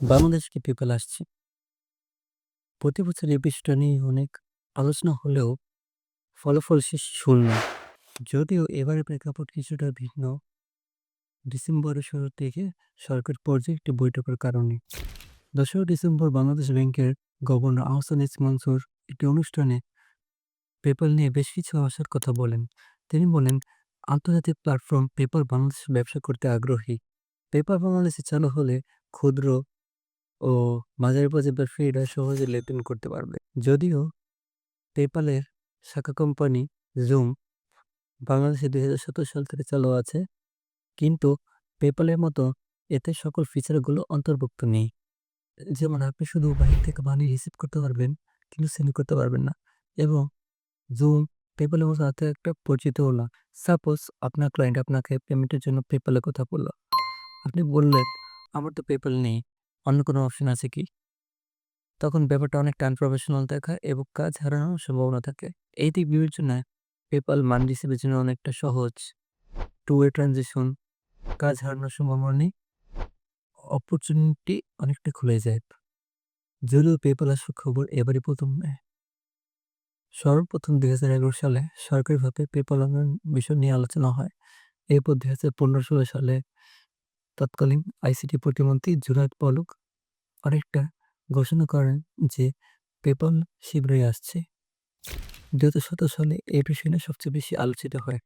বাংলাদেশকে পেপ্যাল আসছে। প্রতি বছর এই বিষয়টা নিয়ে অনেক আলোচনা হলেও ফলাফল শেষ শূন্য। যদিও এবারের প্রেক্ষাপট কিছুটা ভিন্ন। ডিসেম্বরের শুরু থেকে সরকার পর্যায়ে একটি বৈঠকের কারণে ১০ই ডিসেম্বর বাংলাদেশ ব্যাংকের গভর্নর আহসান এইচ মনসুর একটি অনুষ্ঠানে পেপ্যাল নিয়ে বেশ কিছু আশার কথা বলেন। তিনি বলেন, আন্তর্জাতিক প্ল্যাটফর্ম পেপ্যাল বাংলাদেশে ব্যবসা করতে আগ্রহী। পেপ্যাল বাংলাদেশে চালু হলে ক্ষুদ্র ও মাঝারি পর্যায়ের ব্যবসায়ীরা সহজে লেনদেন করতে পারবে। যদিও পেপ্যালের শাখা কোম্পানি জুম বাংলাদেশে ২০১৭ সাল থেকে চালু আছে, কিন্তু পেপ্যালের মতো এতে সকল ফিচারগুলো অন্তর্ভুক্ত নেই। যেমন আপনি শুধু বাহির থেকে মানি রিসিভ করতে পারবেন, কিন্তু সেন্ড করতে পারবেন না। এবং জুম পেপ্যালের মতো এত একটা পরিচিতও না। সাপোজ আপনার ক্লায়েন্ট আপনাকে পেমেন্টের জন্য পেপ্যালের কথা বলল। আপনি বললেন, আমার তো পেপ্যাল নেই, অন্য কোনো অপশন আছে কি? তখন ব্যাপারটা অনেকটা আনপ্রফেশনাল দেখায় এবং কাজ হারানোর সম্ভাবনা থাকে। এই দিক বিবেচনায় পেপ্যাল মানি রিসিভের জন্য অনেকটা সহজ। টু ওয়ে ট্রানজেকশন, কাজ হারানোর সম্ভাবনা নেই, অপরচুনিটি অনেকটা খুলে যায়। যদিও পেপ্যাল আসার খবর এবারই প্রথম নয়। সর্বপ্রথম ২০১১ সালে সরকারিভাবে পেপ্যাল বিষয় নিয়ে আলোচনা হয়। এরপর ২০১৫-১৬ সালে তৎকালীন আইসিটি প্রতিমন্ত্রী জুনায়েদ পলক অনেকটা ঘোষণা করেন যে পেপ্যাল শীঘ্রই আসছে। ২০১৭ সালে এই বিষয় নিয়ে সবচেয়ে বেশি আলোচিত হয়।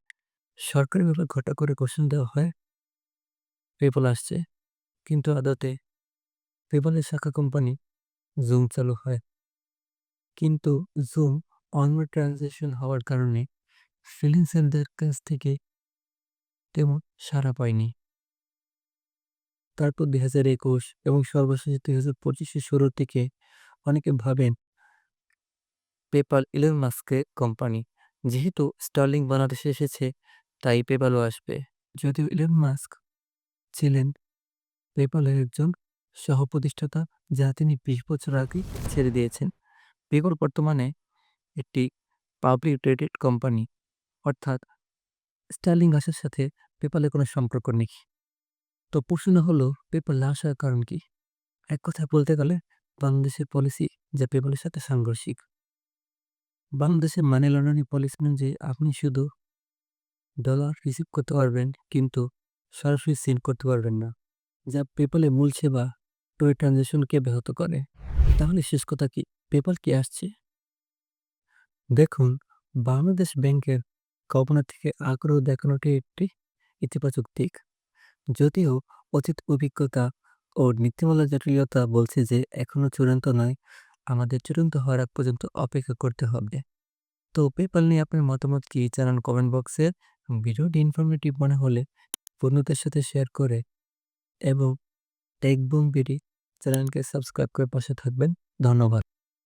সরকারিভাবে ঘটা করে ঘোষণা দেওয়া হয় পেপ্যাল আসছে, কিন্তু আদতে পেপ্যালের শাখা কোম্পানি জুম চালু হয়। কিন্তু জুম অনওয়ার্ড ট্রানজিশন হওয়ার কারণে ফ্রিল্যান্সারদের কাছ থেকে তেমন সাড়া পায়নি। তারপর ২০২১ এবং সর্বশেষ ২০২৫ এর শুরুর দিকে অনেকে ভাবেন পেপ্যাল ইলন মাস্কের কোম্পানি। যেহেতু স্টার্লিং বাংলাদেশে এসেছে, তাই পেপ্যালও আসবে। যদিও ইলন মাস্ক ছিলেন পেপ্যালের একজন সহ-প্রতিষ্ঠাতা, যা তিনি ২০ বছর আগেই ছেড়ে দিয়েছেন। পেপ্যাল বর্তমানে একটি পাবলিক ট্রেডেড কোম্পানি, অর্থাৎ স্টার্লিং আসার সাথে পেপ্যালের কোনো সম্পর্ক নেই। তো প্রশ্ন হলো, পেপ্যাল না আসার কারণ কি? এক কথায় বলতে গেলে বাংলাদেশের পলিসি যা পেপ্যালের সাথে সাংঘর্ষিক। বাংলাদেশের মানি লন্ডারিং পলিসি অনুযায়ী আপনি শুধু ডলার রিসিভ করতে পারবেন, কিন্তু সরাসরি সেন্ড করতে পারবেন না, যা পেপ্যালের মূল সেবা টু ওয়ে ট্রানজেকশনকে ব্যাহত করে। তাহলে শেষ কথা কি, পেপ্যাল কি আসছে? দেখুন, বাংলাদেশ ব্যাংকের গভর্নর থেকে আগ্রহ দেখানোটি একটি ইতিবাচক দিক। যদিও অতীত অভিজ্ঞতা ও নীতিমালার জটিলতা বলছে যে এখনো চূড়ান্ত নয়, আমাদের চূড়ান্ত হওয়ার আগ পর্যন্ত অপেক্ষা করতে হবে। তো পেপ্যাল নিয়ে আপনার মতামত কি জানান কমেন্ট বক্সে। ভিডিওটি ইনফরমেটিভ মনে হলে বন্ধুদের সাথে শেয়ার করে এবং টেক বুম বিডি চ্যানেলকে সাবস্ক্রাইব করে পাশে থাকবেন। ধন্যবাদ।